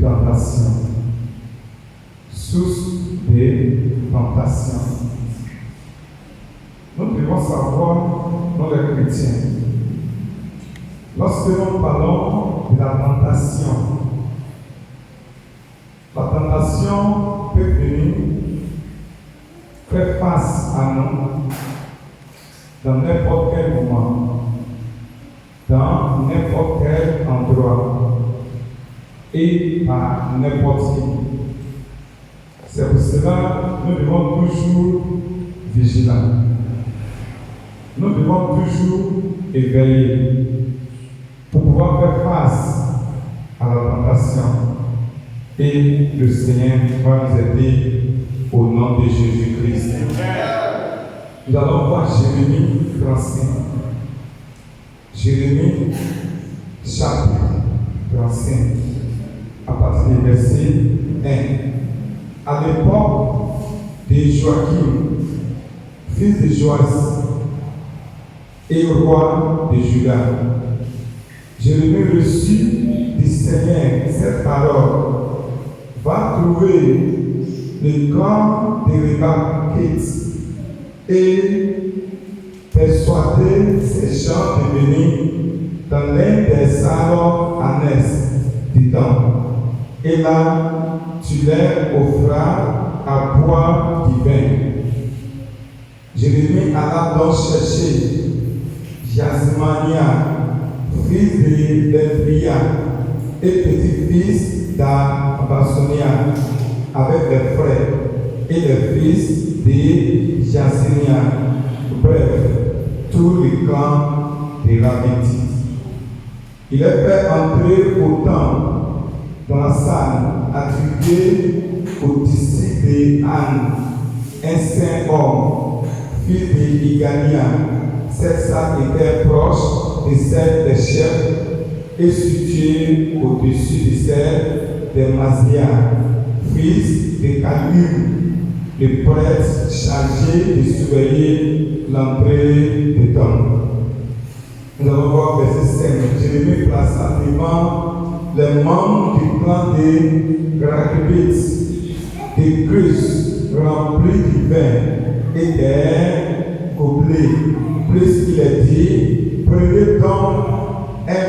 tentations. Source des tentations. Nous devons savoir, nous les chrétiens, lorsque nous parlons de la tentation peut venir faire face à nous dans n'importe quel moment, dans n'importe quel endroit et par n'importe qui. C'est pour cela que nous devons toujours vigilants. Nous devons toujours éveiller pour pouvoir faire face à la tentation. Et le Seigneur va nous aider au nom de Jésus-Christ. Nous allons voir Jérémie 35. Jérémie chapitre 35, à partir du verset 1. À l'époque de Joachim, fils de Joas, et roi de Juda, Jérémie reçut du Seigneur cette parole. Va trouver le camp de Rebakit et persuader ces gens de venir dans l'un des salons annexes du temple. Et là, tu leur offras à boire du vin. Jérémie alla donc chercher Jasmania, fils de Delphia et petit-fils d'Abasonia, avec les frères et les fils de Jasinia, bref, tous les clans de Rabitis. Il est fait entrer au temple dans la salle attribuée au disciple de Anne, un saint homme, fils de Igalia. Cette salle était proche de celle des chefs et située au-dessus de celle de Mazia, fils de Calum, le prêtre chargé de surveiller l'entrée du temple. Nous allons voir verset 5. Jérémie plaça devant les membres du clan de Gracchus des cruches remplies du vin et des gobelets. Plus il est dit, prenez donc un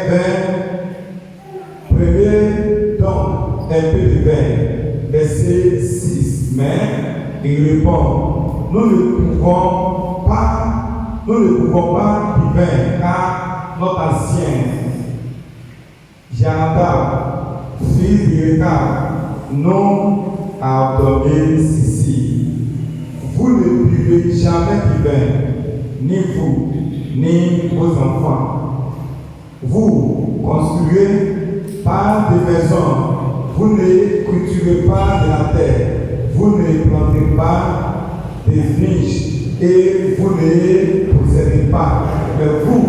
peu de vin. Verset 6. Mais il répond, nous ne pouvons pas du vin, car notre ancien Jada, fils de Réka, nous a ordonné ceci. Vous ne buvez jamais du vin, ni vous, ni vos enfants. Vous construisez pas de maisons, vous ne cultivez pas de la terre, vous ne plantez pas des vignes et vous ne possédez pas. Mais vous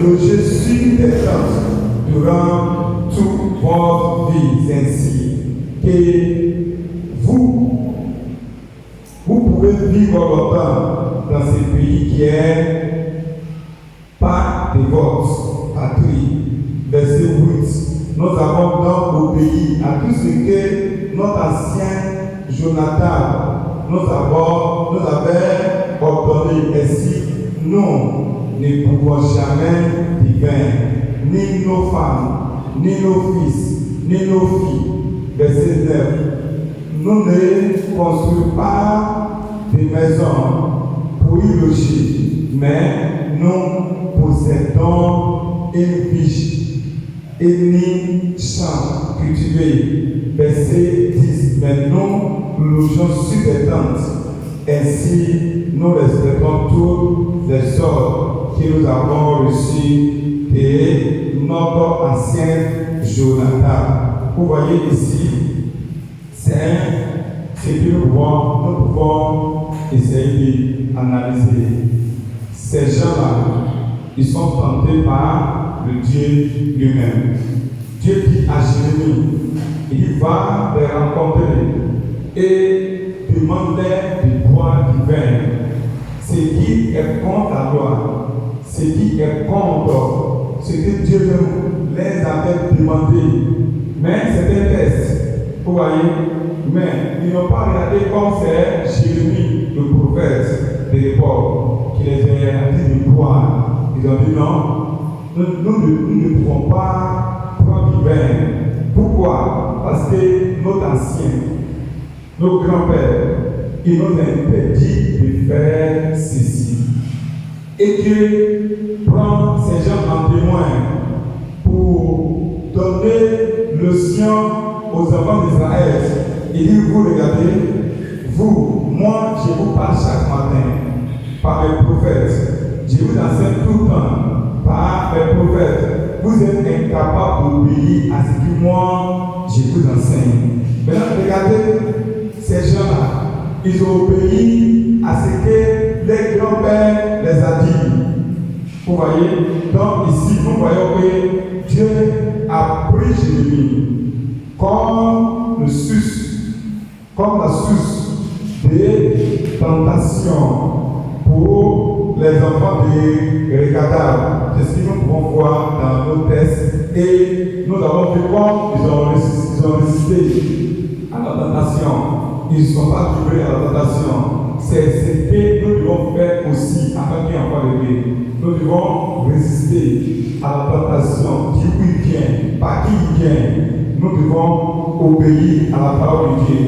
logez sur des tentes durant toute votre vie, ainsi que vous pouvez vivre longtemps dans ce pays qui est pas de votre patrie. Verset 8. Nous avons donc obéi à tout ce que notre ancien Jonathan nous avait ordonné. Ainsi, nous ne pouvons jamais du vin, ni nos femmes, ni nos fils, ni nos filles. Verset 9. Nous ne construisons pas de maisons pour y loger, mais nous possédons une vigne et ni champ cultivé. Verset 10. Mais nous logeons sur des tentes. Ainsi, nous respectons tous les ordres que nous avons reçus de notre ancien Jonathan. Vous voyez ici, c'est ce que nous pouvons essayer d'analyser. Ces gens-là, ils sont tentés par le Dieu lui-même. Dieu dit à Jérémie, il va les rencontrer et demander de boire du vin. Ce qui est contre la loi, ce qui est contre ce que Dieu les avait demandé. Mais c'était regarder comme c'est Jérémie, le prophète de l'époque, qui les a dit de boire. Ils ont dit non, nous ne pouvons pas prendre du vin. Pourquoi? Parce que nos anciens, nos grands-pères, ils nous ont interdit de faire ceci. Et Dieu prend ces gens en témoin pour donner le sien aux enfants d'Israël. Il dit, vous regardez, vous, moi, je vous parle chaque matin par mes prophètes. Je vous enseigne tout le temps par mes prophètes. Vous êtes incapables d'obéir à ce que moi, je vous enseigne. Maintenant, regardez ces gens-là. Ils ont obéi à ce que les grands-pères les a dit. Vous voyez? Donc ici, nous voyons que Dieu a pris Jérémie comme le sus, comme la source des tentations pour les enfants de Rekada. C'est ce que nous pouvons voir dans nos textes. Et nous avons vu comment ils ont résisté à la tentation. Ils ne sont pas livrés à la tentation. C'est ce que nous devons faire aussi en tant qu'enfants de Dieu. Nous devons résister à la tentation qui vient, par qui il vient. Nous devons obéir à la parole de Dieu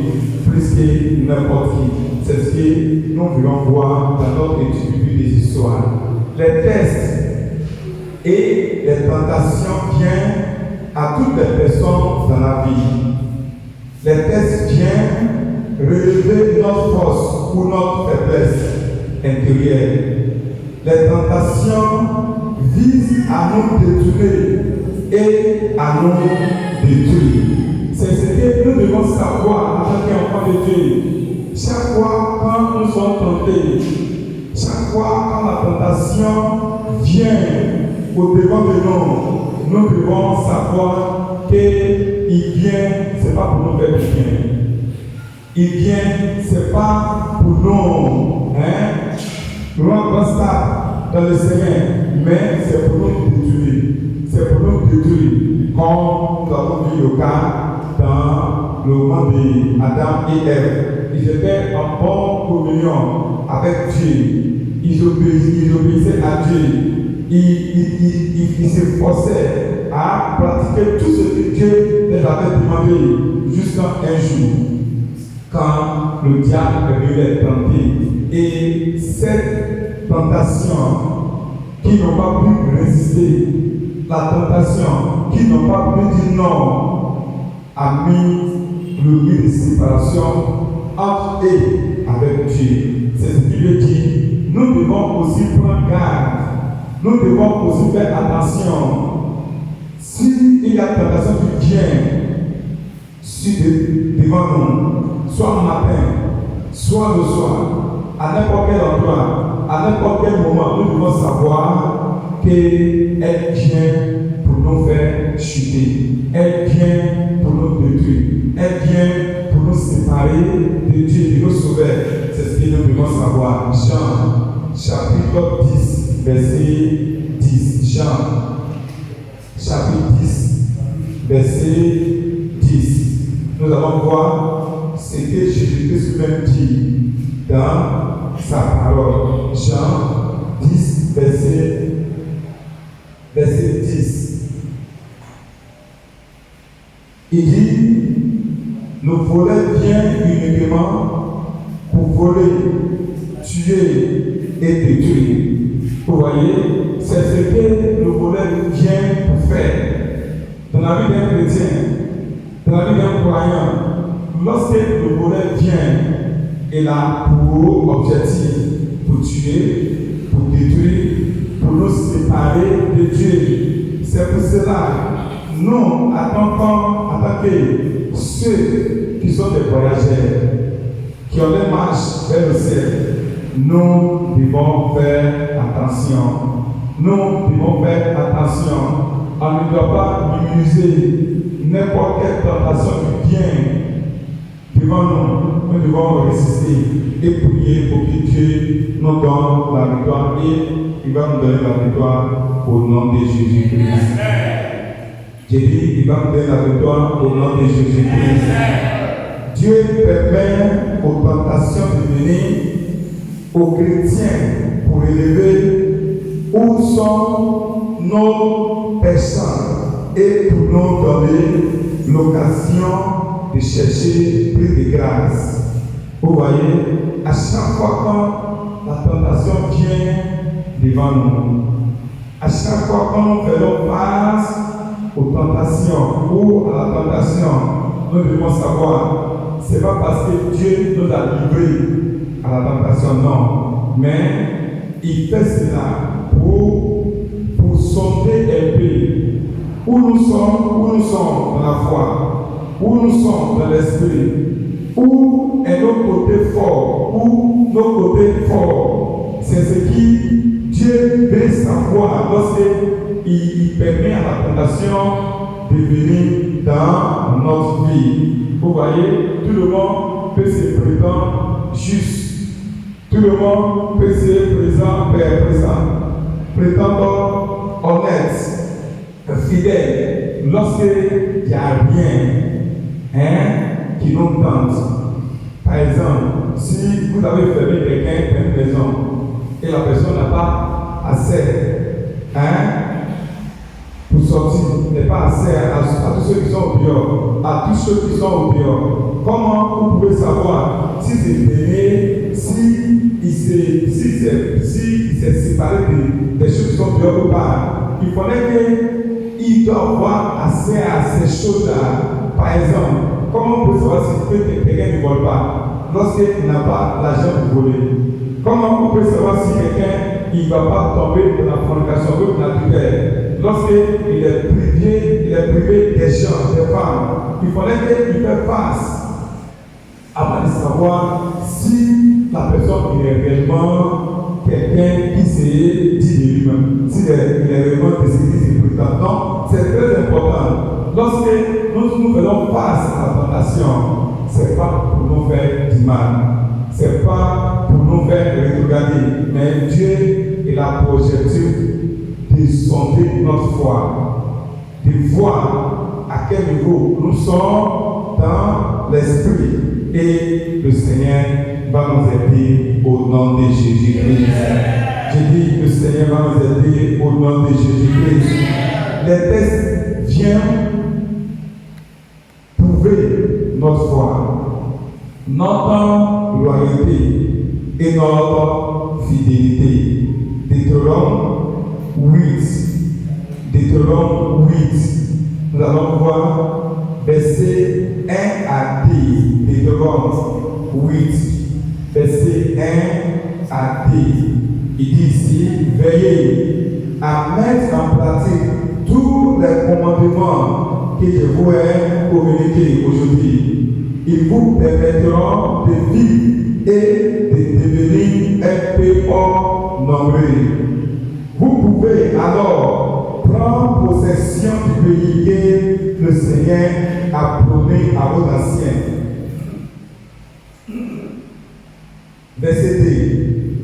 plus que n'importe qui. C'est ce que nous voulons voir dans notre étude des histoires. Les tests et les tentations viennent à toutes les personnes dans la vie. Les tests viennent relever notre force ou notre faiblesse intérieure. Les tentations visent à nous détruire et à nous détruire. C'est ce que nous devons savoir en tant qu'enfants de Dieu. Chaque fois quand nous sommes tentés, chaque fois quand la tentation vient au-devant de nous, nous devons savoir qu'il vient, ce n'est pas pour nous faire du bien. Il vient, ce n'est pas pour nous rendre ça dans le Seigneur, mais c'est pour nous détruire. C'est pour nous détruire, comme nous avons vu le cas dans le moment d'Adam et Ève. Ils étaient en bonne communion avec Dieu. Ils obéissaient à Dieu. Ils s'efforçaient à pratiquer tout ce que Dieu les avait demandé jusqu'à un jour, quand le diable est venu les tenter. Et cette tentation qui n'ont pas pu résister, la tentation qui n'ont pas pu dire non, a mis le mur de séparation entre eux avec Dieu. C'est ce qu'il veut dire. Nous devons aussi prendre garde. Nous devons aussi faire attention. S'il y a tentation qui vient devant nous, soit le matin, soit le soir, à n'importe quel endroit, à n'importe quel moment, nous devons savoir qu'elle vient pour nous faire chuter. Elle vient pour nous détruire. Elle vient pour nous séparer de Dieu, de nos sauveurs. C'est ce que nous devons savoir. Jean, chapitre 10, verset 10. Jean, chapitre 10, verset 10. Nous allons voir ce que Jésus-Christ lui-même dit dans sa parole. Jean 10, verset 10. Il dit, le volet vient uniquement pour voler, tuer et détruire. Vous voyez, c'est ce que le volet vient pour faire. Dans la vie d'un chrétien, dans la vie d'un croyant, lorsque le volet vient, il a pour objectif pour tuer, pour détruire, pour nous séparer de Dieu. C'est pour cela, nous, en tant que ceux qui sont des voyageurs, qui ont des marches vers le ciel, nous devons faire attention. Nous devons faire attention. On ne doit pas minimiser n'importe quelle tentation qui vient devant nous. Nous devons résister et prier pour que Dieu nous donne la victoire et il va nous donner la victoire au nom de Jésus-Christ. J'ai dit, il va nous donner la victoire au nom de Jésus-Christ. Dieu permet aux tentations de venir aux chrétiens pour élever où sont nos personnes et pour nous donner l'occasion de chercher plus de grâce. Vous voyez, à chaque fois quand la tentation vient devant nous, à chaque fois quand nous faisons face aux tentations ou à la tentation, nous devons savoir, ce n'est pas parce que Dieu nous a livrés à la tentation, non, mais il fait cela pour sonder un peu où nous sommes dans la foi, où nous sommes dans l'esprit, où est nos côtés forts, où nos côtés forts. C'est ce qui Dieu veut savoir lorsqu'il permet à la tentation de venir dans notre vie. Vous voyez, tout le monde peut se prétendre juste. Tout le monde peut se prétendre honnête, fidèle, lorsqu'il n'y a rien qui nous tente. Par exemple, si vous avez fermé quelqu'un dans une maison et la personne n'a pas assez pour sortir, n'est pas assez à tous ceux qui sont au dehors, comment vous pouvez savoir si c'est donné, s'il s'est séparé des choses qui sont dehors ou pas? Il faudrait qu'il doit avoir assez à ces choses-là. Par exemple, comment on peut savoir si quelqu'un ne vole pas lorsqu'il n'a pas l'argent pour voler? Comment on peut savoir si quelqu'un ne va pas tomber dans la fornication ou dans la tutelle lorsqu'il est privé des gens, des femmes? Il faudrait qu'il fasse face avant de savoir si la personne est réellement quelqu'un qui s'est dit de lui-même, s'il est réellement décidé de lui. Donc, c'est très important. Lorsque nous faisons face à la tentation, ce n'est pas pour nous faire du mal, ce n'est pas pour nous faire rétrograder, mais Dieu est là pour objectif de sonder notre foi, de voir à quel niveau nous sommes dans l'esprit. Et le Seigneur va nous aider au nom de Jésus-Christ. Je dis, le Seigneur va nous aider au nom de Jésus-Christ. Les tests viennent prouver notre foi, notre loyauté et notre fidélité. Deutéronome 8. Nous allons voir verset 1 à 10. Deutéronome 8, verset 1 à 10. Il dit ici, veillez à mettre en pratique tous les commandements que je vous ai communiqués aujourd'hui. Ils vous permettront de vivre et de devenir un peuple nombreux. Vous pouvez alors prendre possession du pays que le Seigneur a promis à vos anciens. Verset 2,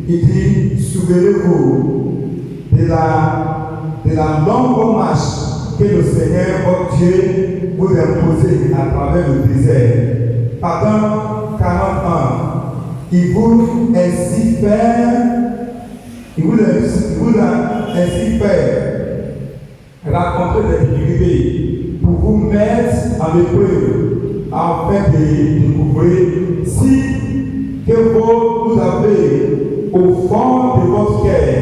il dit, souvenez-vous de la longue marche que le Seigneur votre Dieu vous a imposée à travers le désert. Pendant 40 ans, il vous a ainsi fait rencontrer des difficultés pour vous mettre en épreuve afin de découvrir si que vous avez au fond de votre cœur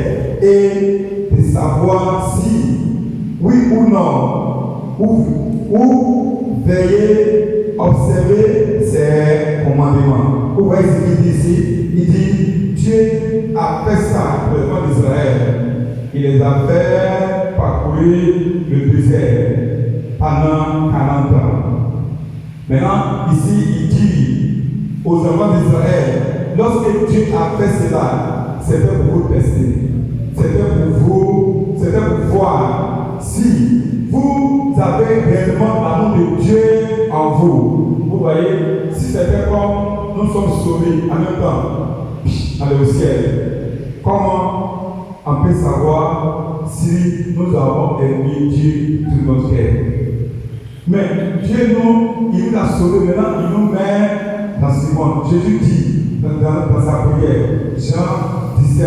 et de savoir si, oui ou non, ou veillez, observer ces commandements. Vous voyez ce qu'il dit ici? Il dit, Dieu a fait ça pour les enfants d'Israël. Il les a fait parcourir le désert pendant 40 ans. Maintenant, ici, il dit aux enfants d'Israël, lorsque Dieu a fait cela, c'était pour vous tester. C'était pour voir si vous avez réellement l'amour de Dieu en vous. Vous voyez, si c'était comme nous sommes sauvés en même temps, aller au ciel, comment on peut savoir si nous avons aimé Dieu tout notre cœur? Mais Dieu il nous a sauvés, maintenant il nous met dans ce monde. Jésus dit dans sa prière, Jean 17,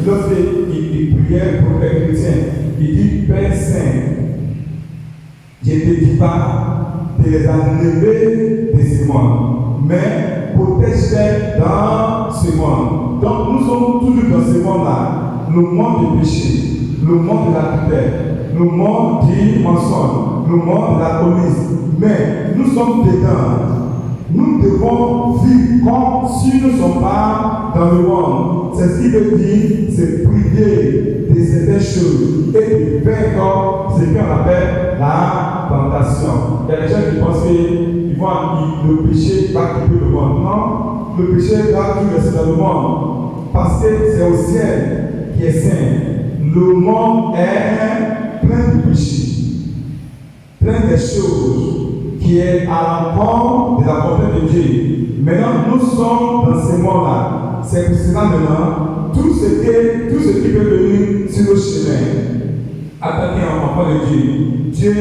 lorsqu'il priait pour les chrétiens, il dit Père Saint, je ne te dis pas de les enlever de ce monde, mais protège-les dans ce monde. Donc nous sommes toujours dans ce monde-là, le monde du péché, le monde de la tutelle, le monde du mensonge, le monde de la police. Mais nous sommes dedans. Nous devons vivre comme si nous ne sommes pas dans le monde. C'est ce qui veut dire, c'est priver de certaines choses et de faire comme ce qu'on appelle la tentation. Il y a des gens qui pensent que le péché va quitter le monde. Non, le péché va tout rester dans le monde. Parce que c'est au ciel qui est saint. Le monde est plein de péchés, plein de choses qui est à l'encontre de la volonté de Dieu. Maintenant, nous sommes dans ce monde-là. C'est pour cela maintenant, tout ce qui peut venir sur le chemin, attaquer un enfant de Dieu, Dieu,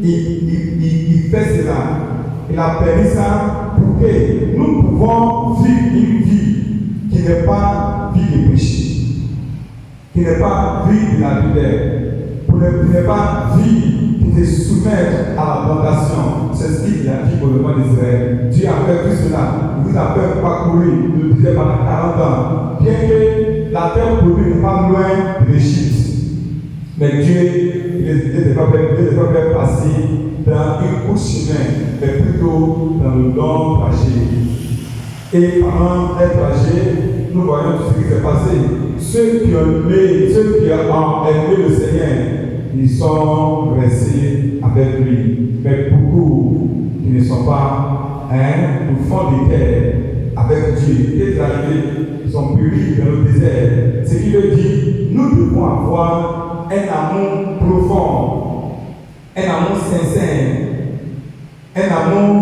il fait cela. Il a permis ça pour que nous pouvons vivre une vie qui n'est pas vie de péché, qui n'est pas vie de la douleur, qui n'est pas vie de se soumettre à la tentation. C'est ce qu'il a dit pour le peuple d'Israël. Dieu a fait tout cela. Il vous a fait parcourir le désert pendant 40 ans. Bien que la terre promise n'est pas loin de l'Égypte. Mais Dieu, il ne va pas faire passer dans un court chemin, mais plutôt dans le long trajet. Et pendant un trajet, nous voyons tout ce qui s'est passé. Ceux qui ont aimé le Seigneur, ils sont restés avec lui. Mais beaucoup qui ne sont pas au fond des terres avec Dieu, qui est arrivé, ils sont péris dans le désert. Ce qui veut dire, nous devons avoir un amour profond, un amour sincère, un amour,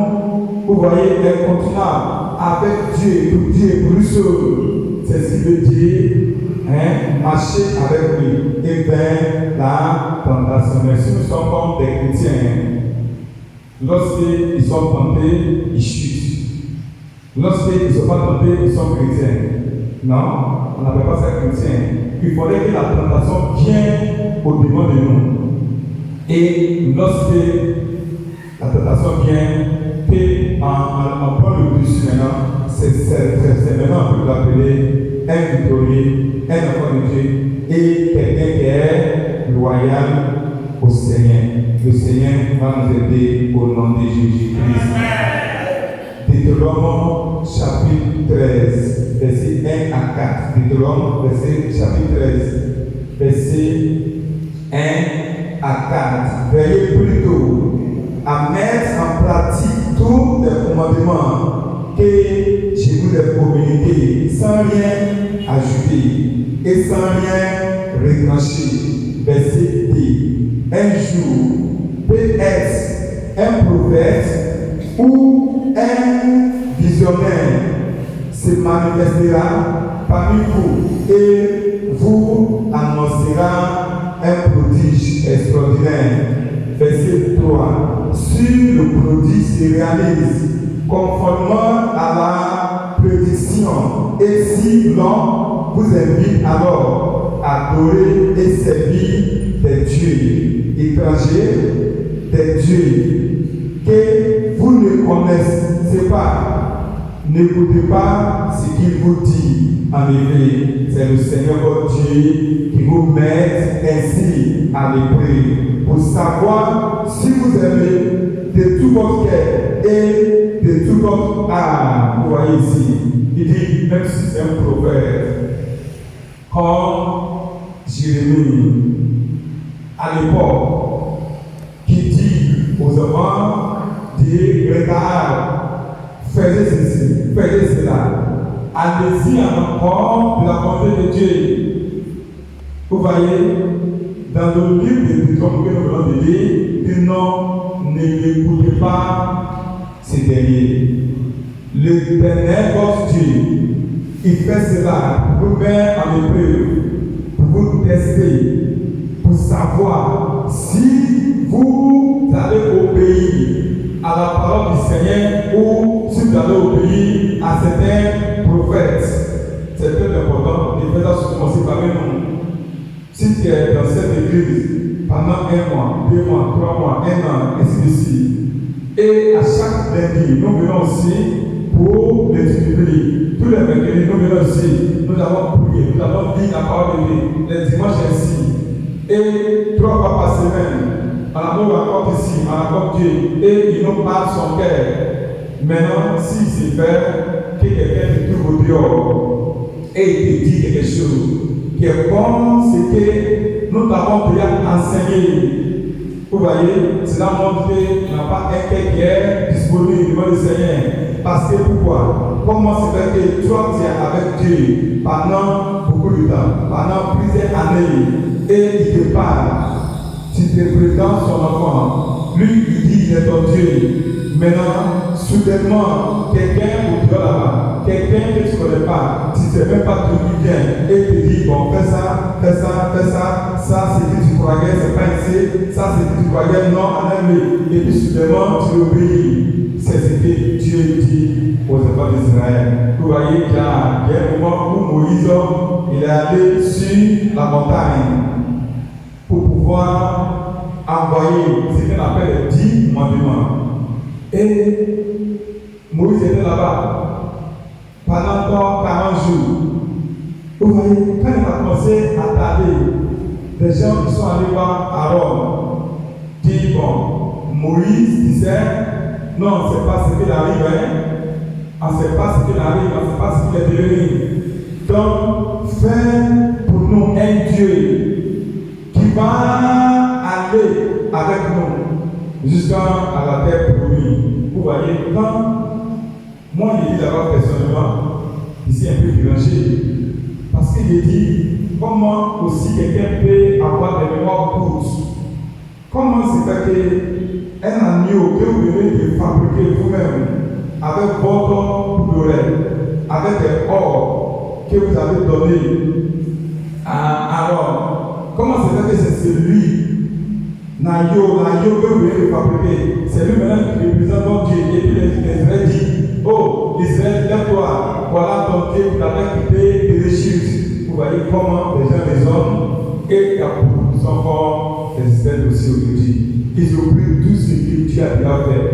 vous voyez, incontournable avec Dieu, pour Dieu, pour lui seul. C'est ce qui veut dire marcher avec lui et faire la tentation. Mais si nous sommes comme des chrétiens, lorsqu'ils sont tentés, ils chutent. Lorsqu'ils ne sont pas tentés, ils sont chrétiens. Non, on n'appelle pas ça chrétien. Il faudrait que la tentation vienne au-devant de nous. Et lorsque la tentation vient, en prend le dessus maintenant, c'est maintenant qu'on peut l'appeler un victorieux, un enfant de Dieu et quelqu'un qui est loyal au Seigneur. Le Seigneur va nous aider au nom de Jésus-Christ. Deutéronome chapitre 13, verset 1 à 4. Deutéronome chapitre 13, verset 1 à 4. Veillez plutôt à mettre en pratique tous les commandements que je vous ai communiqués sans rien ajouter et sans rien retrancher. Verset 2. Un jour peut être un prophète ou un visionnaire se manifestera parmi vous et vous annoncera un prodige extraordinaire. Verset 3. Si le prodige se réalise conformément à la prédiction, et si l'homme vous invite alors à adorer et servir des dieux étrangers, des dieux que vous ne connaissez pas, n'écoutez pas ce qu'il vous dit. En effet, c'est le Seigneur votre Dieu qui vous met ainsi à l'épreuve pour savoir si vous aimez de tout votre cœur et de tout votre âme. Vous voyez ici, il dit, même si c'est un prophète, comme Jérémie, à l'époque, qui dit aux enfants, dit, regarde, faisez ceci, faisez cela. Allez-y encore de la volonté de Dieu. Vous voyez, dans le livre de Deutéronome que nous venons de lire, il non, n'écoutez pas ces derniers. L'Éternel, votre Dieu, il fait cela pour vous mettre en épreuve, pour vous tester, pour savoir si vous allez obéir à la parole du Seigneur ou si vous allez obéir à certains prophètes. C'est très important. Et faisons commencer par un nom. Si tu es dans cette église pendant 1 mois, 2 mois, 3 mois, 1 an, ainsi de suite, et à chaque lundi, nous venons aussi pour l'étude biblique. Tous les mercredis, nous venons aussi. Nous avons prié, nous avons dit la parole de Dieu. Les dimanches ainsi. Et 3 fois par semaine, on encore ici, on encore Dieu. Et il nous parle son cœur. Maintenant, s'il se fait que quelqu'un te trouve au dehors et il te dit quelque chose qui est bon, c'est que nous t'avons déjà enseigné. Vous voyez, cela montre qu'il n'y a pas un cœur qui est disponible devant le Seigneur. Parce que pourquoi? Comment c'est fait que toi tu es avec Dieu pendant beaucoup de temps, pendant plusieurs années, et il te parle, tu te prétends son enfant, lui il dit il est ton Dieu. Maintenant, soudainement, quelqu'un vous dit là-bas, quelqu'un que tu ne connais pas, tu ne sais même pas d'où il vient, et te dit bon, fais ça, fais ça, fais ça, ça c'est que tu croyais, c'est pas ici, ça c'est que tu croyais, non, allez, et puis soudainement tu obéis. C'est ce que Dieu dit aux enfants d'Israël. Vous voyez qu'il y a un moment où Moïse il est allé sur la montagne pour pouvoir envoyer ce qu'on appelle les 10 commandements. Et Moïse était là-bas pendant 40 jours. Vous voyez, quand il a commencé à tarder, les gens qui sont allés voir Aaron disent bon, Moïse disait non, on ne sait pas ce qu'il arrive, on ne sait pas ce qu'il arrive, on ne sait pas ce qu'il est devenu. Donc, fais pour nous un Dieu qui va aller avec nous jusqu'à la terre promise. Vous voyez, quand moi je dis d'abord personnellement, ici un peu mélangé, parce que j'ai dit comment aussi quelqu'un peut avoir des mémoires courtes. Comment c'est fait qu'un agneau que vous venez de fabriquer vous-même avec votre pleuret, avec des or que vous avez donné à Aaron, comment c'est fait que c'est celui, l'agneau que vous venez de fabriquer, c'est lui-même qui représente votre Dieu, et puis les Israël dit, oh Israël, lève-toi, voilà ton Dieu qui t'avait quitté de l'Égypte. Vous voyez comment les gens raisonnent, et il y a beaucoup qui sont forts, les Israël aussi aujourd'hui. Ils oublient tout ce que Dieu a déjà fait.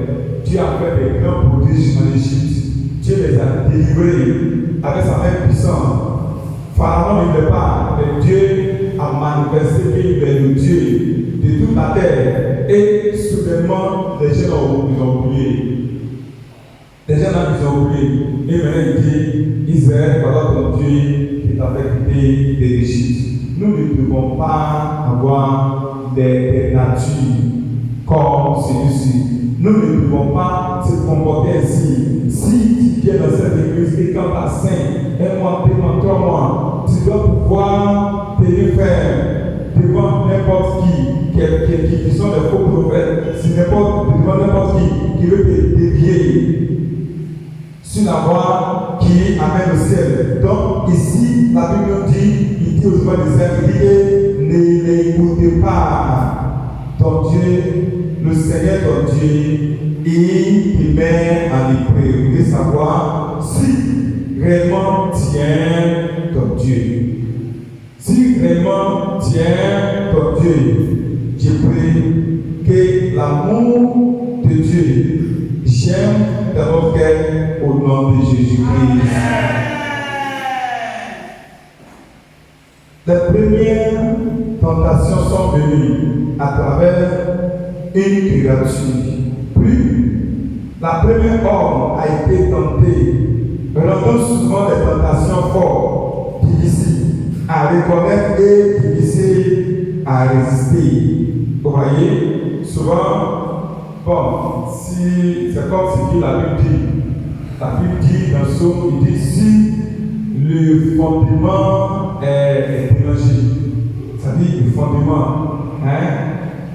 Dieu a fait des grands prodiges en Égypte. Dieu les a délivrés avec sa main puissante. Pharaon ne veut pas, mais Dieu a manifesté qu'il est le Dieu de toute la terre. Et soudainement, les gens ont oublié. Les gens ont oublié. Et maintenant, il dit Israël, voilà ton Dieu qui t'avait quitté de l'Égypte. Nous ne devons pas avoir des natures comme celui-ci. Nous ne devons pas se comporter ainsi. Si tu viens dans cette église et quand tu as 5, 1 mois, 2 mois, 3 mois, tu dois pouvoir te faire devant n'importe qui sont des faux prophètes, si devant n'importe qui veut te dévier sur la voie qui amène au ciel. Donc ici, la Bible dit, il dit aux enfants d'Israël, il dit, ne l'écoutez pas ton Dieu. Le Seigneur ton Dieu, il te met en épreuve. Vous voulez savoir si réellement tient ton Dieu. Si réellement tient ton Dieu, je prie que l'amour de Dieu j'aime dans nos cœurs au nom de Jésus-Christ. Les premières tentations sont venues à travers une créature. Plus la première homme a été tenté, rendant souvent les tentations fortes, difficiles à reconnaître et difficiles à résister. Vous voyez, souvent, bon, si c'est comme ce que la Bible dit. La Bible dit dans ce Psaume, il dit si le fondement est mélangé, c'est-à-dire le fondement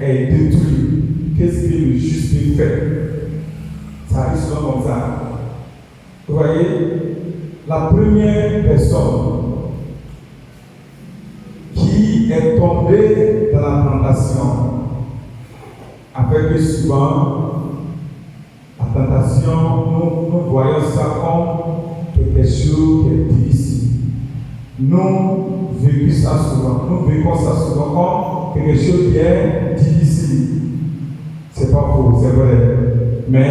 est détruit. Qu'est-ce que le juste fait? Ça arrive souvent comme ça. Vous voyez, la première personne qui est tombée dans la tentation, avec que souvent, tentation, nous voyons ça comme quelque chose qui est difficile. Nous vivons ça souvent comme quelque chose qui est difficile. C'est pas faux, c'est vrai. Mais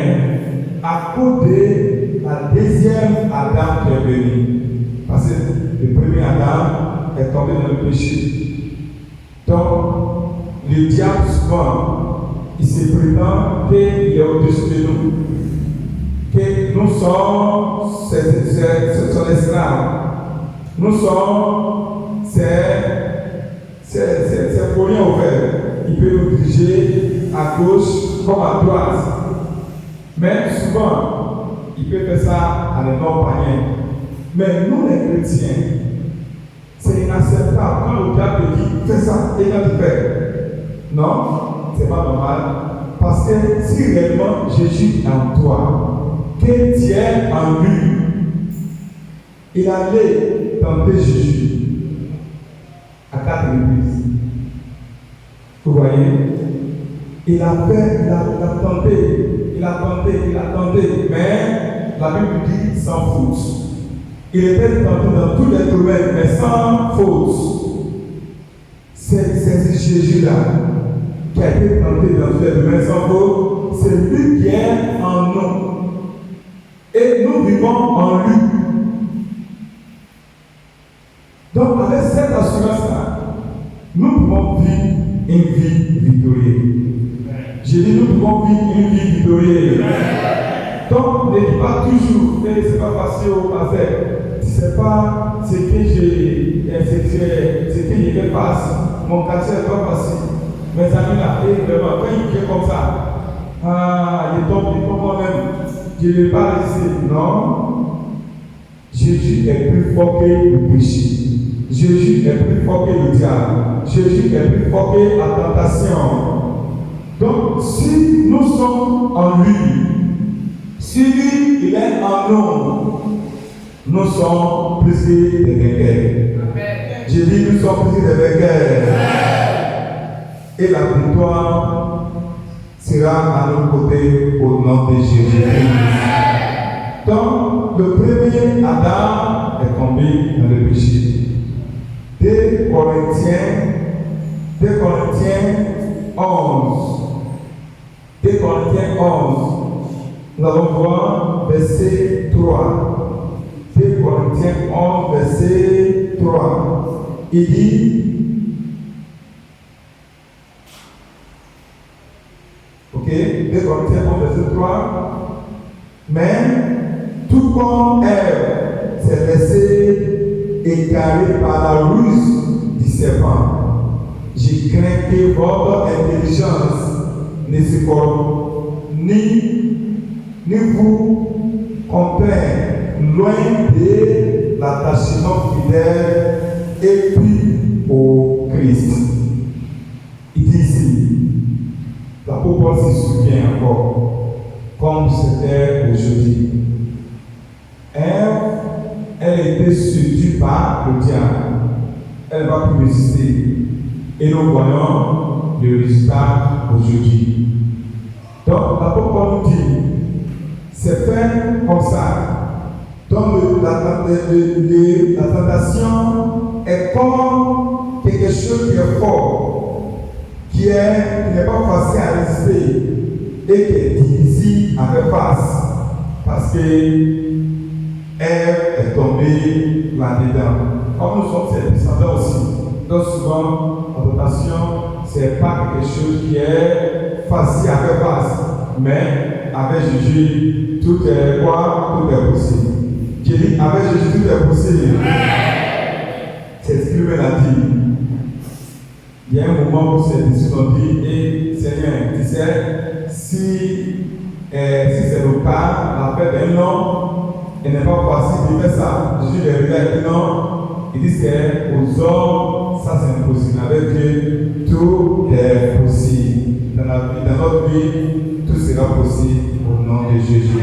à cause de la deuxième Adam qui est venu, parce que le premier Adam est tombé dans le péché. Donc, le diable souvent, il se prétend qu'il est au-dessus de nous, que nous sommes son esclave. Nous sommes ses poignets ouverts. Il peut nous diriger à gauche comme à droite. Mais souvent, il peut faire ça à non-païens. Mais nous, les chrétiens, c'est inacceptable. Quand le diable te dit, fais ça, et quand tu fais. Non, c'est pas normal. Parce que si réellement Jésus est en toi, que tu es en lui, il allait tenter Jésus à 4 reprises. Vous voyez? Il a tenté, mais la Bible dit sans faute. Il était tenté dans tous les domaines, mais sans faute. C'est Jésus-là qui a été tenté dans tous les domaines sans faute. C'est lui qui est en nous. Et nous vivons en lui. Donc, avec cette assurance-là, nous pouvons vivre une vie victorieuse. J'ai dit, nous pouvons vivre une vie victorieuse. Donc, ne dis pas toujours que ce n'est pas facile au passé. Ce n'est pas ce que je passe. Mon quartier n'est pas facile. Mes amis là, vraiment, quand il vient comme ça, il tombe moi-même. Je ne vais pas résister. Non. Jésus est plus fort que le péché. Jésus est plus fort que le diable. Jésus est plus fort que la tentation. Donc, si nous sommes en lui, si lui, il est en nous, nous sommes plus que des vainqueurs. J'ai dit, nous sommes plus que des vainqueurs. Et la victoire sera à nos côtés au nom de Jésus-Christ. Donc, le premier Adam est tombé dans le péché. 2 Corinthiens 11. 2 Corinthiens 11. Nous allons voir verset 3. 2 Corinthiens 11, verset 3. Il dit, ok, 2 Corinthiens 11, verset 3. Mais tout comme Ève s'est laissée égarée par la ruse du serpent, je crains que votre intelligence ne se corrompe, ni vous contraigne loin de l'attachement fidèle et puis au Christ. Il dit ici, l'apôtre Paul se souvient encore, comme c'était aujourd'hui. Elle était séduite par le diable. Elle va plus résister. Et nous voyons le résultat aujourd'hui. Donc, l'apôtre Paul nous dit, c'est fait comme ça. Donc, la tentation est comme quelque chose qui est fort, qui n'est pas facile à résister et qui est difficile à faire face. Parce que Ève est tombée là-dedans. Comme nous sommes ses descendants aussi. Donc souvent, la tentation, ce n'est pas quelque chose qui est facile à faire face. Mais avec Jésus, tout est quoi? Tout est possible. J'ai dit, avec Jésus, tout est possible. C'est ce qu'il m'a dit. Il y a un moment où ces disciples ont dit, Seigneur, tu sais, si c'est le cas, la paix d'un homme, il n'est pas facile de faire ça. Jésus les regarde et dit non. Il dit que aux hommes, ça c'est impossible. Avec Dieu, tout est possible. Dans notre vie, tout sera possible au nom de Jésus.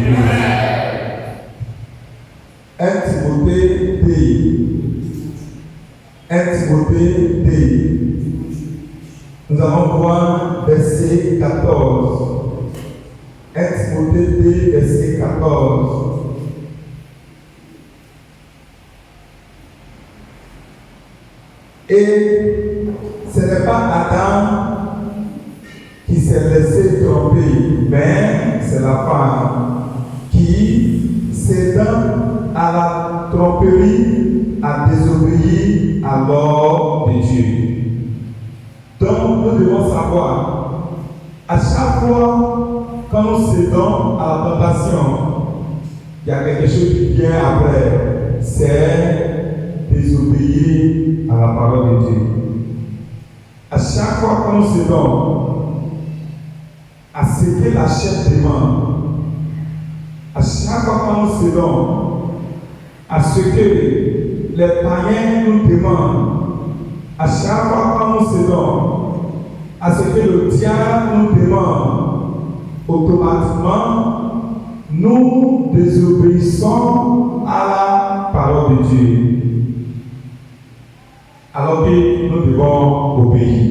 1 Timothée 2. Nous allons voir verset 14. 1 côté 2, verset 14. Et ce n'est pas Adam qui s'est laissé tromper, mais c'est la femme qui, cédant à la tromperie, a désobéi à l'ordre de Dieu. Donc, nous devons savoir, à chaque fois quand nous cédons à la tentation, il y a quelque chose qui vient après, c'est désobéir à la parole de Dieu. À chaque fois que nous cédons à ce que la chair demande, à chaque fois que nous cédons à ce que les païens nous demandent, à chaque fois que nous cédons à ce que le diable nous demande, automatiquement, nous désobéissons à la parole de Dieu. Alors que nous devons obéir.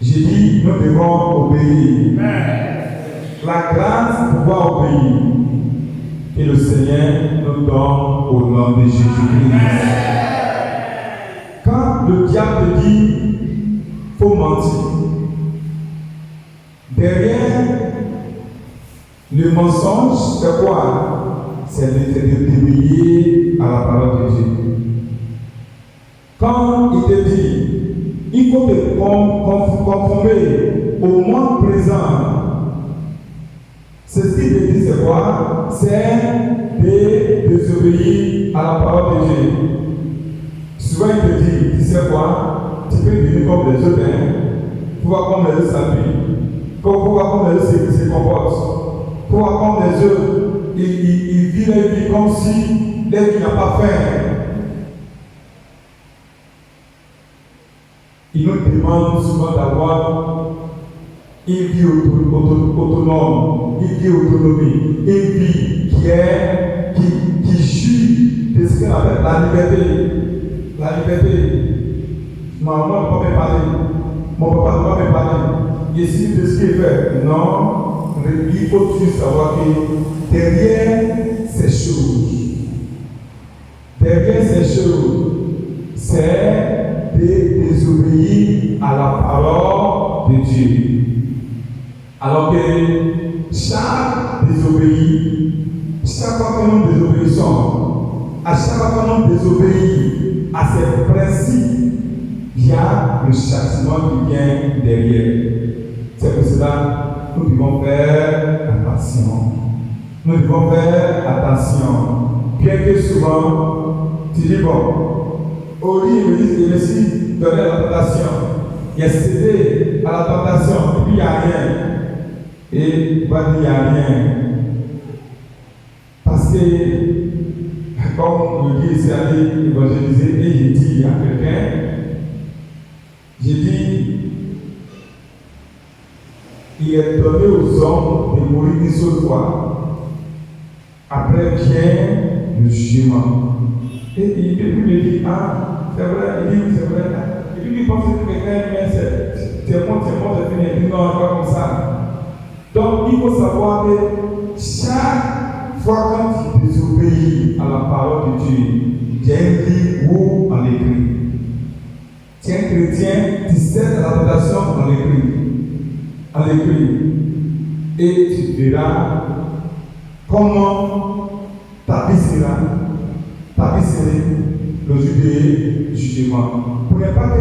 J'ai dit, nous devons obéir. La grâce de pouvoir obéir. Et le Seigneur nous donne au nom de Jésus-Christ. Quand le diable dit, faut mentir. Derrière le mensonge, c'est quoi? C'est de t'obéir à la parole de Dieu. Quand il te dit, il faut te conformer au monde présent. Ce qu'il te dit, c'est quoi? C'est de désobéir à la parole de Dieu. Souvent, il te dit, tu sais quoi? Tu peux devenir comme les autres, pour voir comment les autres s'habillent, pour voir comment les autres se comportent, pour voir comment les autres ils vivent leur vie comme si leur vie n'a pas faim. Il nous demande souvent d'avoir une vie autonome, une vie autonomie, une vie qui jouit de ce qu'on appelle la liberté. La liberté. Maman ne peut pas me parler, mon papa ne peut pas me parler. Et si de ce qu'il fait, non, il faut toujours savoir que derrière ces choses, c'est de désobéir à la parole de Dieu. Alors que chaque fois que nous désobéissons, à chaque fois que nous désobéissons à ces principes, il y a le châtiment qui vient derrière. C'est pour cela que nous devons faire attention. Nous devons faire attention. Bien que souvent, tu dis bon, au lieu il me dit donner à la tentation. Il a cédé à la tentation, et puis il n'y a rien. Et il va dire il n'y a rien. Parce que, comme le Dieu s'est allé évangéliser, et j'ai dit à quelqu'un, j'ai dit, il est donné aux hommes de mourir une seule fois. Après vient le jugement. Et puis il me dit, ah, c'est vrai, il dit, oui, c'est vrai. Et puis il pense que quelqu'un, mais c'est bon, c'est fini. Il dit, non, pas comme ça. Donc il faut savoir que chaque fois quand tu désobéis à la parole de Dieu, il y a une vie où on écrit. Tu es un chrétien, tu cèdes à la tentation en écrit. Et tu verras comment ta vie sera le jour du jugement. Pour ne pas que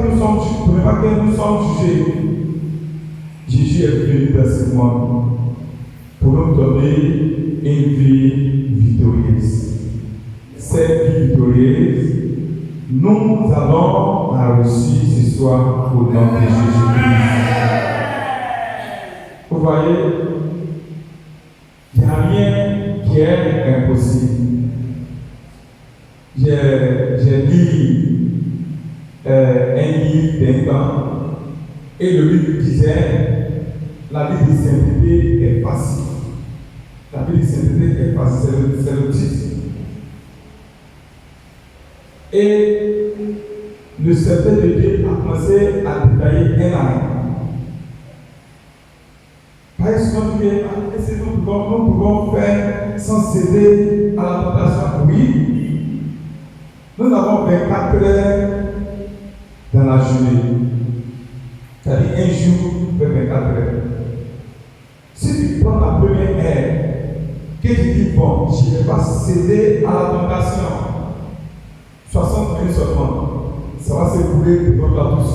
nous sommes jugés, Jésus est venu dans ce monde pour nous donner une vie victorieuse. Cette vie victorieuse, nous allons la reçu ce soir au nom de Jésus-Christ. Vous voyez, il n'y a rien qui est impossible. J'ai lu un livre d'un temps et le livre disait la vie de sainteté est facile. La vie de sainteté est facile, c'est le titre. Et le serviteur de Dieu a commencé à détailler un an. Par exemple, laissez-nous pouvons faire sans céder à la tentation? Oui. Nous avons 24 heures dans la journée. C'est-à-dire un jour, fait 24 heures. Si tu prends la première heure, que tu dis, bon, je ne vais pas céder à la tentation, 60 minutes seulement, ça va s'écouler pour notre tous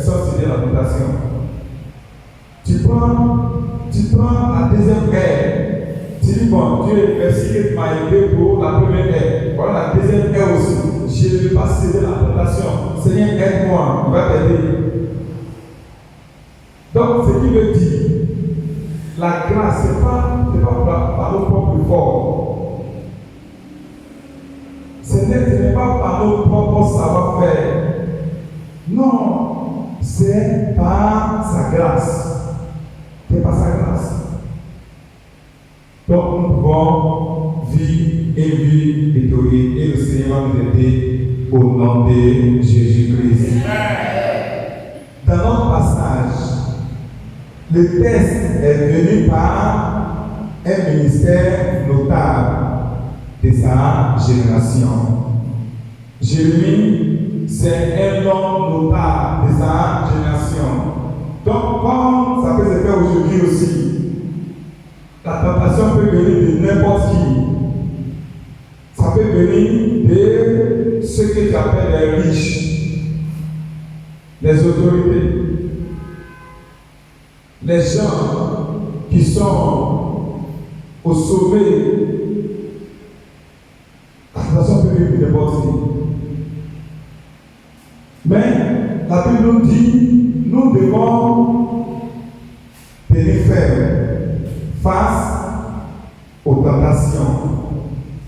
sans céder à la tentation. Tu prends la deuxième heure, tu dis, bon, Dieu, merci que tu m'as aidé pour la première heure. Voilà la deuxième heure aussi. Je ne vais pas céder à la tentation. Seigneur, aide-moi, il va t'aider. Donc, ce qui veut dire, la grâce, ce n'est pas par nos propres efforts. Ce n'est pas par nos propres savoir-faire. Non, c'est par sa grâce. C'est par sa grâce. Donc, nous pouvons vivre et vivre étoilés et le Seigneur va nous aider au nom de Jésus-Christ. Dans notre passage, le texte est venu par un ministère notable de sa génération. Jérémie, c'est un homme notable de sa génération. Donc, comme ça peut se faire aujourd'hui aussi, la tentation peut venir de n'importe qui. Ça peut venir de ceux que tu appelles les riches, les autorités, les gens qui sont au sommet. La tentation peut venir de n'importe qui. Mais la Bible nous dit, nous devons tenir ferme face aux tentations.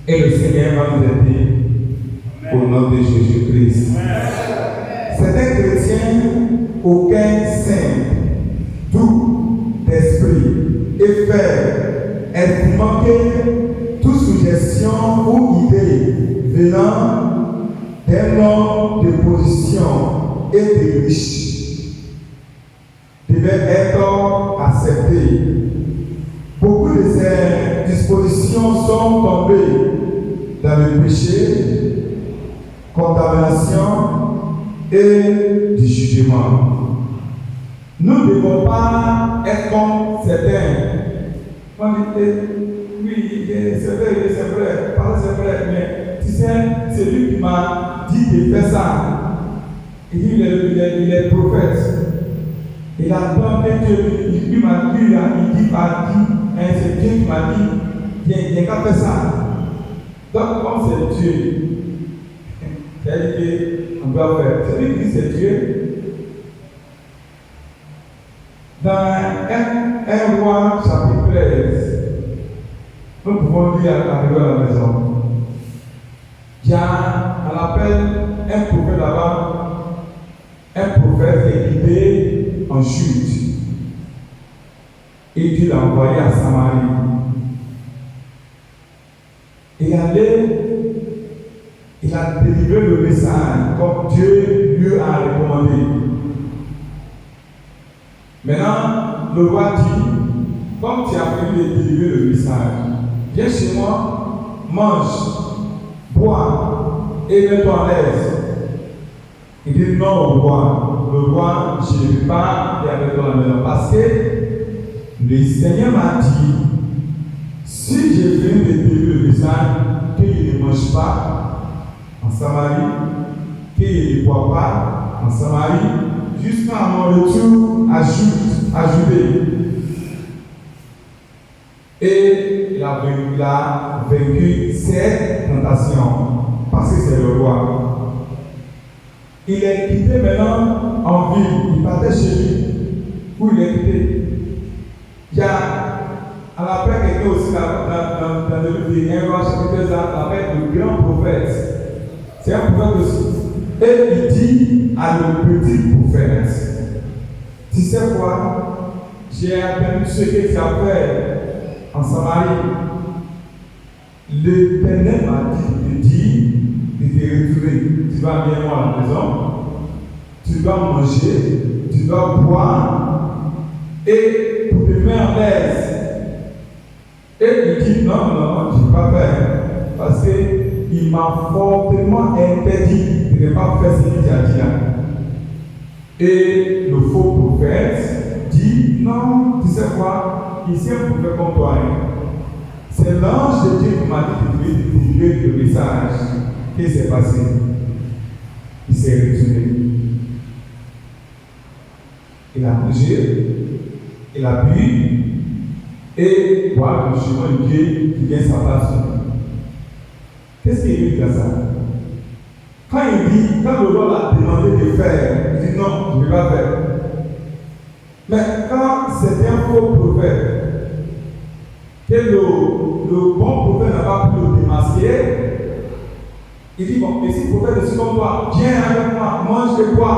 Et le Seigneur va nous aider au nom de Jésus-Christ. Certains chrétiens, aucun saint, doux d'esprit et faible, estimant que toute suggestion ou idée venant d'un homme de position et de riche devait être acceptée. Beaucoup de ces dispositions sont tombées dans le péché, contamination et du jugement. Nous ne devons pas être comme certains. On dit, oui, c'est vrai, c'est vrai, mais tu sais, c'est lui qui m'a dit de faire ça. Il dit, il est prophète. Il attend que Dieu lui m'a dit, c'est Dieu qui m'a dit, viens qu'à faire ça. Donc, comme c'est Dieu, c'est-à-dire qu'on doit faire. C'est lui qui dit c'est Dieu. Dans 1 Roi chapitre 13, nous pouvons lire arriver à la maison. Il y a, on appelle un prophète là-bas, un prophète qui est guidé en chute. Et Dieu l'a envoyé à Samarie. Et il a délivré le message comme Dieu lui a recommandé. Maintenant, le roi dit, comme tu as voulu délivrer le message, viens chez moi, mange, bois et mets-toi à l'aise. Il dit non au roi. Le roi, je ne vais pas y aller dans la maison parce que le Seigneur m'a dit, si je viens de délivrer le message, qu'il ne mange pas en Samarie, qu'il ne boit pas en Samarie, jusqu'à mon retour à Judée. Et il a vaincu cette tentation parce que c'est le roi. Il est quitté maintenant en ville. Il partait chez lui où il est quitté. Il y a, on appelle quelqu'un aussi dans le livre de 1 Roi chapitre 13, on appelle le grand prophète. C'est un prophète aussi. Et il dit à le petit prophète, tu sais quoi? J'ai appris ce que tu as fait en Samarie. L'Éternel m'a dit de te retrouver. Tu vas bien voir à la maison, tu dois manger, tu dois boire, et pour te mettre en l'aise, parce qu'il m'a fortement interdit de ne pas faire ce qu'il a dit là. Et le faux prophète dit, non, tu sais quoi, ici un prophète comme toi. C'est l'ange de Dieu qui m'a dit de divulguer le message. Qu'est-ce qui s'est passé? Il s'est retourné. Il a bougé, il a bu, et voilà le chemin de Dieu qui vient s'abattre sur lui. Qu'est-ce qu'il dit dans ça? Quand il dit, quand le Lord a demandé de faire, il dit non, je ne vais pas faire. Mais quand c'est un faux prophète, que le bon prophète n'a pas pu le démasquer, il dit bon, mais si le prophète est comme toi, viens avec moi, mange de quoi?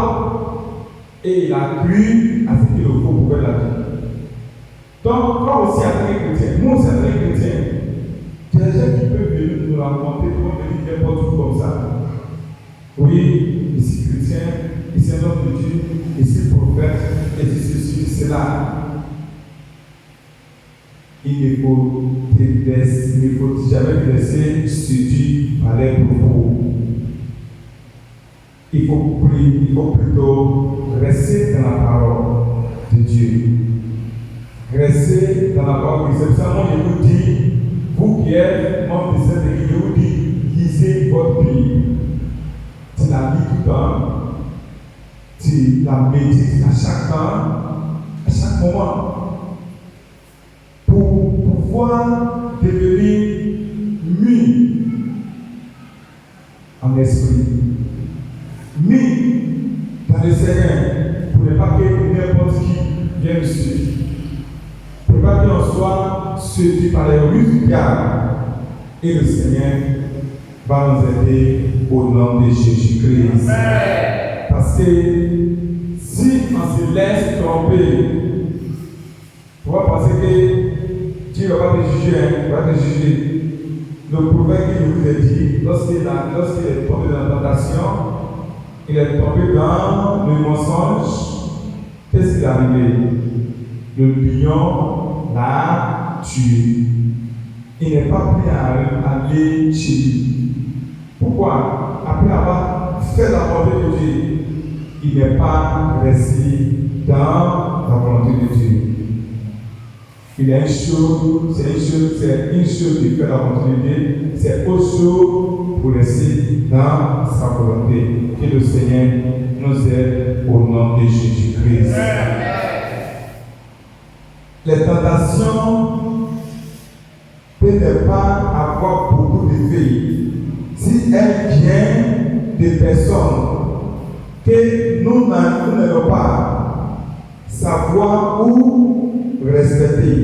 Et il a cru à ce que le faux prophète a dit. Donc, toi aussi, en tant que chrétien, moi aussi, en tant que chrétien, il y a des gens qui peuvent venir nous raconter, qui vont venir n'importe où comme ça. Oui, ici chrétien, ici un homme de Dieu, ici prophète, et ici ceci, cela. Il ne faut jamais te laisser séduire par les propos. Il faut plutôt rester dans la parole de Dieu. Restez dans la parole de Dieu. C'est pour ça que je vous dis, vous qui êtes membres de cette église, je vous dis, lisez votre Bible. Tu la lis tout le temps. Tu la médites à chaque temps, à chaque moment. Pour pouvoir devenir mis en esprit. Mis dans le Seigneur. Pour ne pas que n'importe qui vienne suivre. Pour ne pas qu'on soit séduit par les ruses du diable. Et le Seigneur va nous aider au nom de Jésus-Christ. Parce que si on se laisse tromper, on va penser que Dieu ne va pas te juger, il va te juger. Le prophète qui vous a dit, lorsqu'il est tombé dans la tentation, il est tombé dans le mensonge. Qu'est-ce qui est arrivé? Le lion l'a tué. Il n'est pas prêt à aller chez lui. Pourquoi? Après avoir fait la volonté de Dieu, il n'est pas resté dans la volonté de Dieu. Il y a une chose, c'est une chose de faire la volonté de Dieu, c'est autre chose pour rester dans sa volonté. Que le Seigneur nous aide au nom de Jésus-Christ. Les tentations peuvent pas avoir beaucoup d'effets si elles viennent des personnes que nous n'allons pas savoir où respecter.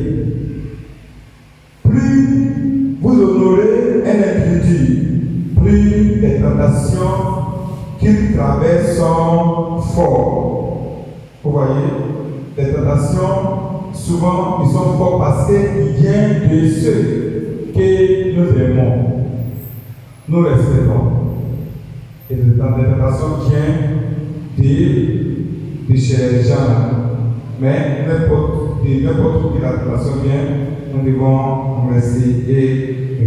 Plus vous honorez un individu, plus les tentations qu'il traverse sont fortes. Vous voyez, les tentations, souvent, ils sont forts parce qu'ils viennent de ceux que nous aimons, nous respectons. Et les tentations viennent de chez les gens. Mais n'importe où que la tentation vient, nous devons rester et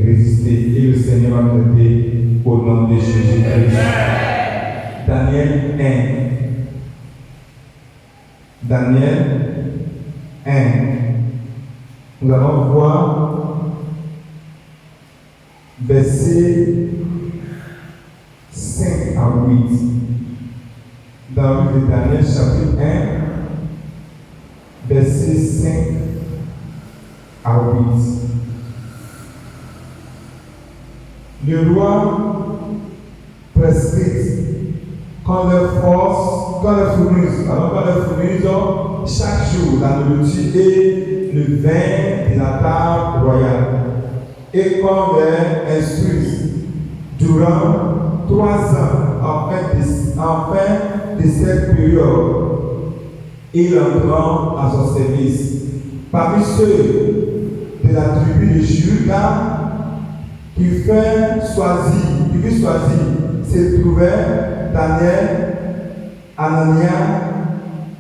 résister. Et le Seigneur va nous aider au nom de Jésus-Christ. Daniel 1. Daniel 1. Nous allons voir versets 5 à 8. Dans le livre de Daniel, chapitre 1, versets 5 à 8. Le roi prescrit quand les fournissent chaque jour la nourriture et le vin de la table royale. Et qu'on les instruise durant 3 ans, en fin de cette période, il entrant à son service. Parmi ceux de la tribu de Juda qui fut choisi, se trouvaient Daniel, Anania,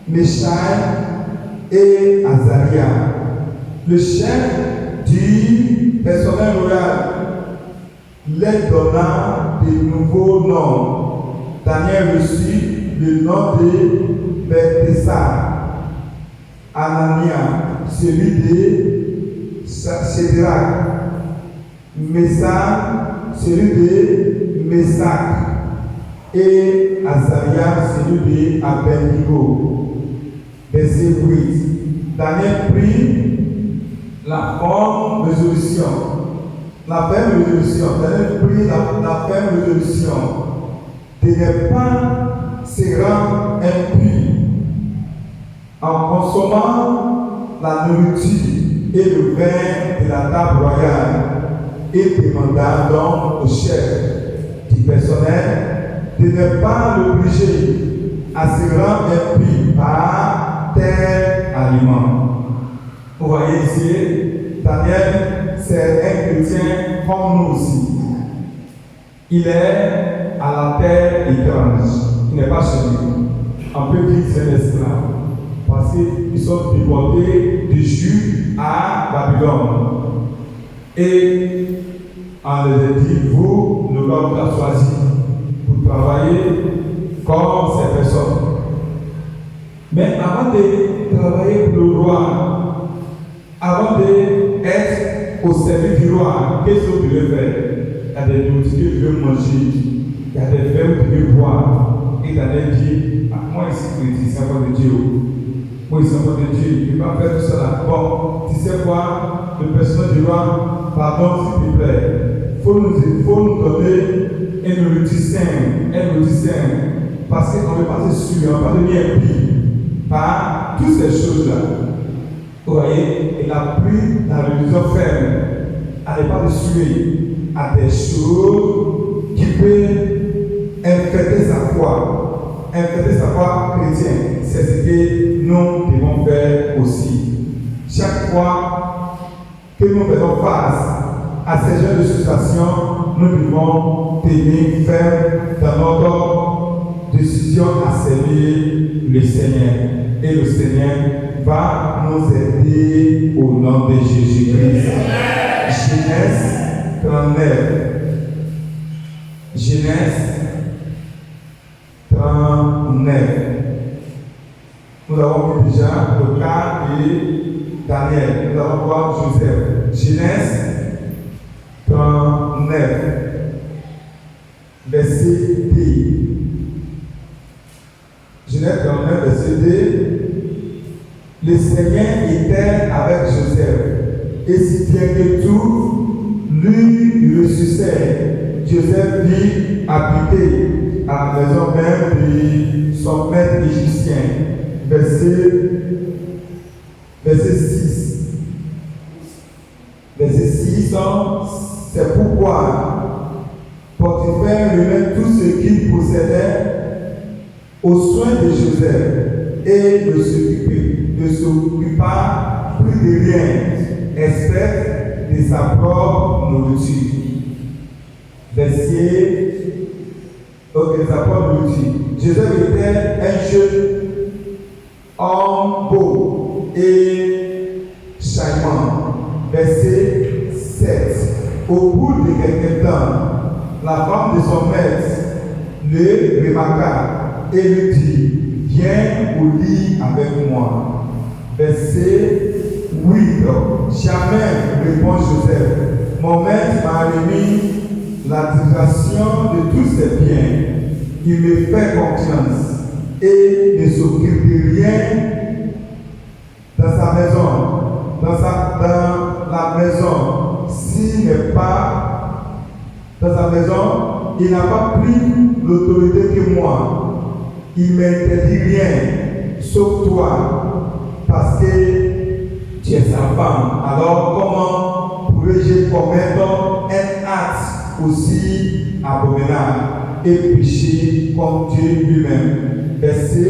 Mishaël et Azaria. Le chef du personnel royal les donna de nouveaux noms. Daniel reçut le nom de Belteshazzar, Anania, celui de Shadrach, Meshach, celui de Meshach, et Azaria, celui de Abednego. Verset 8. Daniel prit la ferme résolution. Daniel prit la ferme résolution de ne pas se rendre impur en consommant la nourriture et le vin de la table royale, et demanda donc au chef du personnel de ne pas l'obliger à se rendre impur par tel aliment. Vous voyez ici, Daniel, c'est un chrétien comme nous aussi. Il est à la terre étrange. Il n'est pas chez nous. On peut dire que c'est un esclave. Parce qu'ils sont déportés de Jude à Babylone. Et on les a dit, vous, nous l'avons choisi pour travailler comme ces personnes. Mais avant de travailler pour le roi, avant d'être au service du roi, qu'est-ce que vous devez faire? Il y a des nourritures que vous devez manger, il y a des verres que vous devez boire. Et Daniel dit, moi ici, je suis enfant de Dieu. Moi ici, enfant de Dieu, je ne vais pas faire tout cela. Bon, tu sais quoi? Le personnage du roi, pardon s'il te plaît. Il faut nous donner une nourriture saine. Parce qu'on ne veut pas se suivre, on ne va pas devenir impie par toutes ces choses-là. Vous voyez, il a pris la religion ferme, à ne pas de suivre à des choses qui peuvent infecter sa foi chrétienne. C'est ce que nous devons faire aussi. Chaque fois que nous faisons face à ces genres de situations, nous devons tenir ferme dans notre décision à servir le Seigneur. Et le Seigneur va nous aider au nom de Jésus-Christ. Genèse 39. Genèse 39. Nous avons vu déjà le cas de Daniel. Nous allons voir Joseph. Genèse 39. Verset 2. Genèse 39, verset 2. Le Seigneur était avec Joseph, et si bien que tout lui ressuscitait, Joseph vit habiter à la maison même de son maître égyptien. Verset 6. Verset 6, c'est pourquoi Potiphar remet tout ce qu'il possédait aux soins de Joseph et ne s'occupa plus de rien, excepté de sa propre nourriture. Sa propre nourriture. Joseph était un jeune homme beau et charmant. Verset 7. Au bout de quelque temps, la femme de son maître le remarqua et lui dit, viens au lit avec moi. Verset 8. Jamais, répond Joseph, mon maître m'a remis l'administration de tous ses biens. Il me fait confiance et ne s'occupe de rien dans sa maison. Dans la maison, s'il n'est pas dans sa maison, il n'a pas pris l'autorité que moi. Il ne m'interdit rien, sauf toi, parce que tu es sa femme. Alors, comment pourrais-je commettre un acte aussi abominable et pécher comme Dieu lui-même? Verset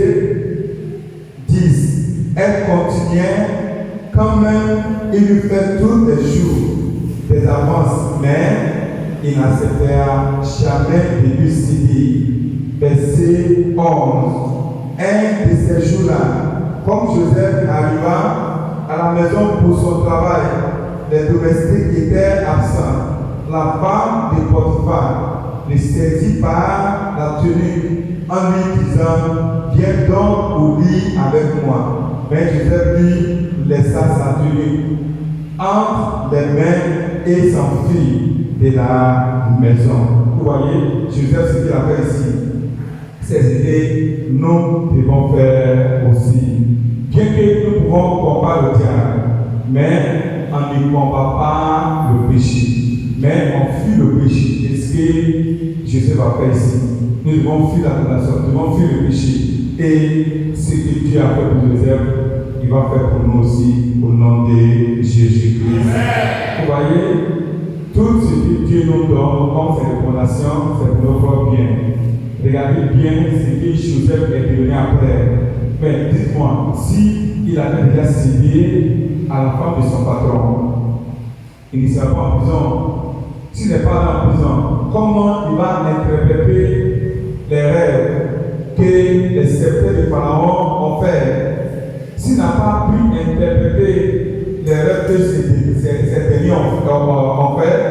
10. Elle continuait, quand même, il lui fait tous les jours des avances, mais il n'acceptera jamais de lui céder. Verset 11. Un de ces jours-là, comme Joseph arriva à la maison pour son travail, les domestiques étaient absents. la femme de Potiphar le saisit par la tunique en lui disant, viens donc au lit avec moi. Mais Joseph lui laissa sa tunique entre les mains et s'enfuit de la maison. Vous voyez, Joseph, ce qu'il a fait ici, ces idées, nous devons faire aussi. Bien que nous pouvons combattre le diable, mais on ne combat pas le péché, mais on fuit le péché. C'est ce que Joseph va faire ici. Nous devons fuir la tentation, nous devons fuir le péché. Et ce que Dieu a fait pour Joseph, il va faire pour nous aussi, au nom de Jésus-Christ. Vous voyez, tout ce que Dieu nous donne comme ses recommandations, c'est pour notre bien. Regardez bien ce que Joseph est devenu après. Mais dites-moi, s'il avait déjà cédé à la femme de son patron, il ne sera pas en prison. S'il n'est pas en prison, comment il va interpréter les rêves que les serviteurs de Pharaon ont fait? S'il n'a pas pu interpréter les rêves que ces derniers ont fait,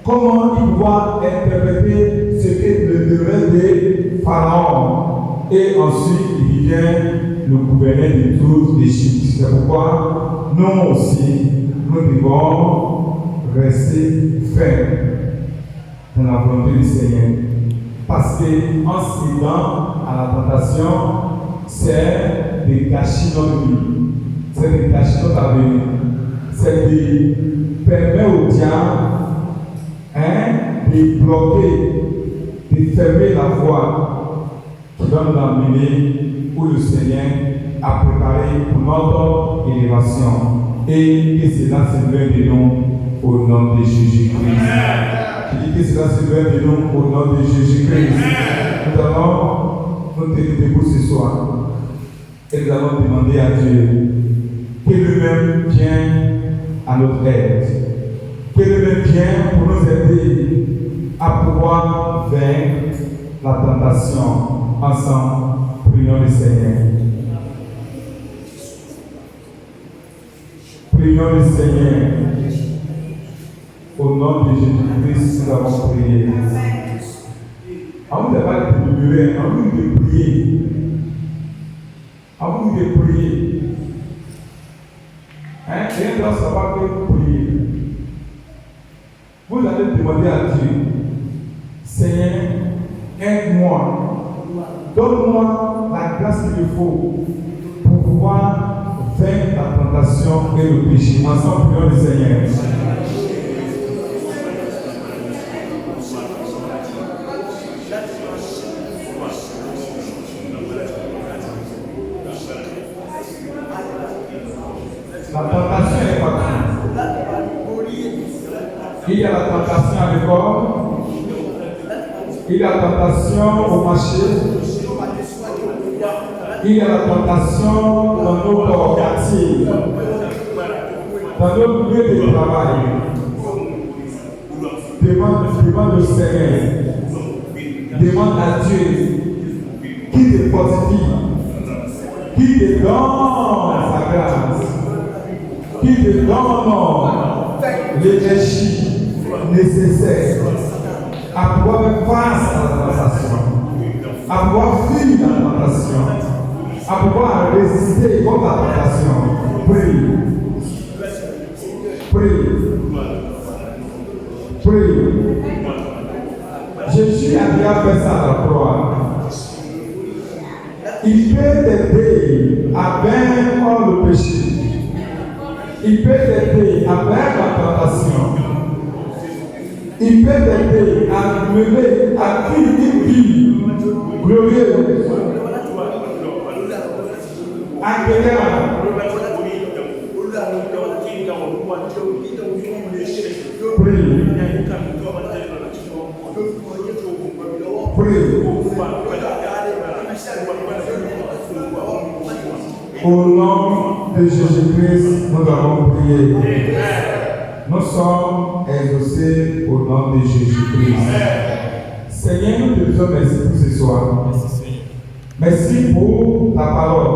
comment il doit interpréter ce que le rêve de Pharaon? Et ensuite, il devient le gouverneur de tout l'Égypte. C'est pourquoi nous aussi, nous devons rester fermes dans la volonté du Seigneur. Parce qu'en cédant à la tentation, c'est de gâcher notre vie, c'est de gâcher notre avenir, c'est de permettre au diable de bloquer, de fermer la voie qui va nous amener où le Seigneur a préparé pour notre élévation. Et que cela se lève de nous au nom de Jésus-Christ. Je dis que cela se lève de nous au nom de Jésus-Christ. Nous allons nous tenir debout ce soir et nous allons demander à Dieu que lui-même vienne à notre aide, que lui-même vienne pour nous aider à pouvoir vaincre la tentation. Ensemble, prions le Seigneur. Prions le Seigneur. Au nom de Jésus-Christ, nous avons prié. À vous de pas de murmurer, à vous de prier. À vous de prier. Rien ne doit savoir que vous priez. Vous allez demander à Dieu, Seigneur, aide-moi. Donne-moi la grâce qu'il faut pour pouvoir vaincre la tentation et le péché. Ensemble, prions le Seigneur. La tentation est partout. Il y a la tentation à l'école, il y a la tentation au marché, il y a la tentation dans nos quartiers, dans nos lieux de travail. Demande au Seigneur, demande à Dieu qui te fortifie, qui te donne sa grâce, qui te donne l'énergie nécessaire à pouvoir faire face à la tentation, à pouvoir fuir la tentation, à pouvoir résister contre la tentation. Prie. Jésus a déjà fait ça à la croix. Il peut t'aider à vaincre le péché. Il peut t'aider à vaincre la tentation. Il peut t'aider à mener à vivre une vie glorieuse, agréable. Au nom de Jésus-Christ, nous avons prié. Nous sommes exaucés au nom de Jésus-Christ. Seigneur, nous te disons merci pour ce soir. Merci pour ta parole.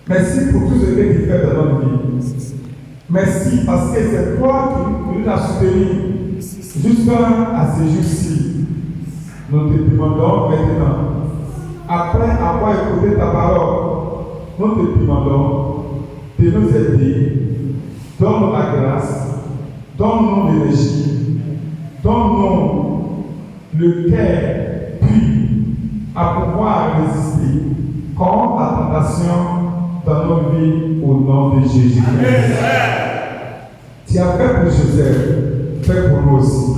Merci pour tout ce que tu fais dans notre vie. Merci parce que c'est toi qui nous as soutenus. Jusqu'à ce jour-ci, nous te demandons maintenant, après avoir écouté ta parole, nous te demandons de nous aider. Donne-nous la grâce, donne-nous l'énergie, donne-nous le cœur puis à pouvoir résister contre la tentation dans nos vies au nom de Jésus-Christ. Tu as fait pour Joseph, fais pour nous aussi.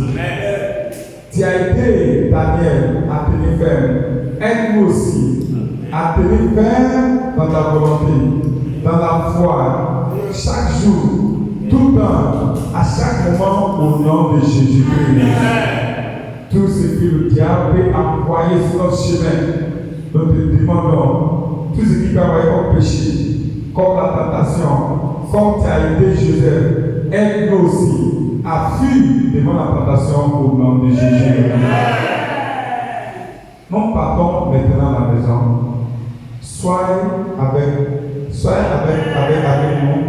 Tu as aidé Daniel à tenir ferme, aide-nous aussi à tenir ferme dans ta volonté, dans la foi, chaque jour, tout le temps, à chaque moment au nom de Jésus-Christ. Tout ce que le diable peut envoyer sur notre chemin, nous te demandons, tout ce qui peut envoyer comme péché, comme la tentation, comme tu as aidé Joseph, aide-nous aussi à fuir devant la tentation au nom de Jésus. Nous partons maintenant à la maison. Soyez avec nous,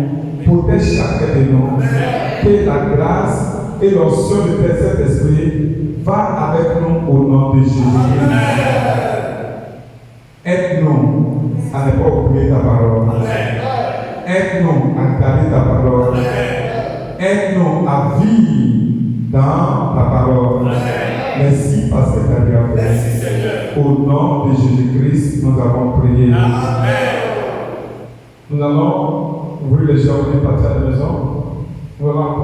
protège chacun de nous, que la grâce et l'onction du Saint-Esprit va avec nous au nom de Jésus. Aide-nous à ne pas oublier ta parole. Aide-nous à garder ta parole. Aide-nous à vivre dans ta parole. Merci parce que tu as bien fait. Au nom de Jésus-Christ, nous avons prié. Nous allons ouvrir les yeux et partir à la maison. Nous allons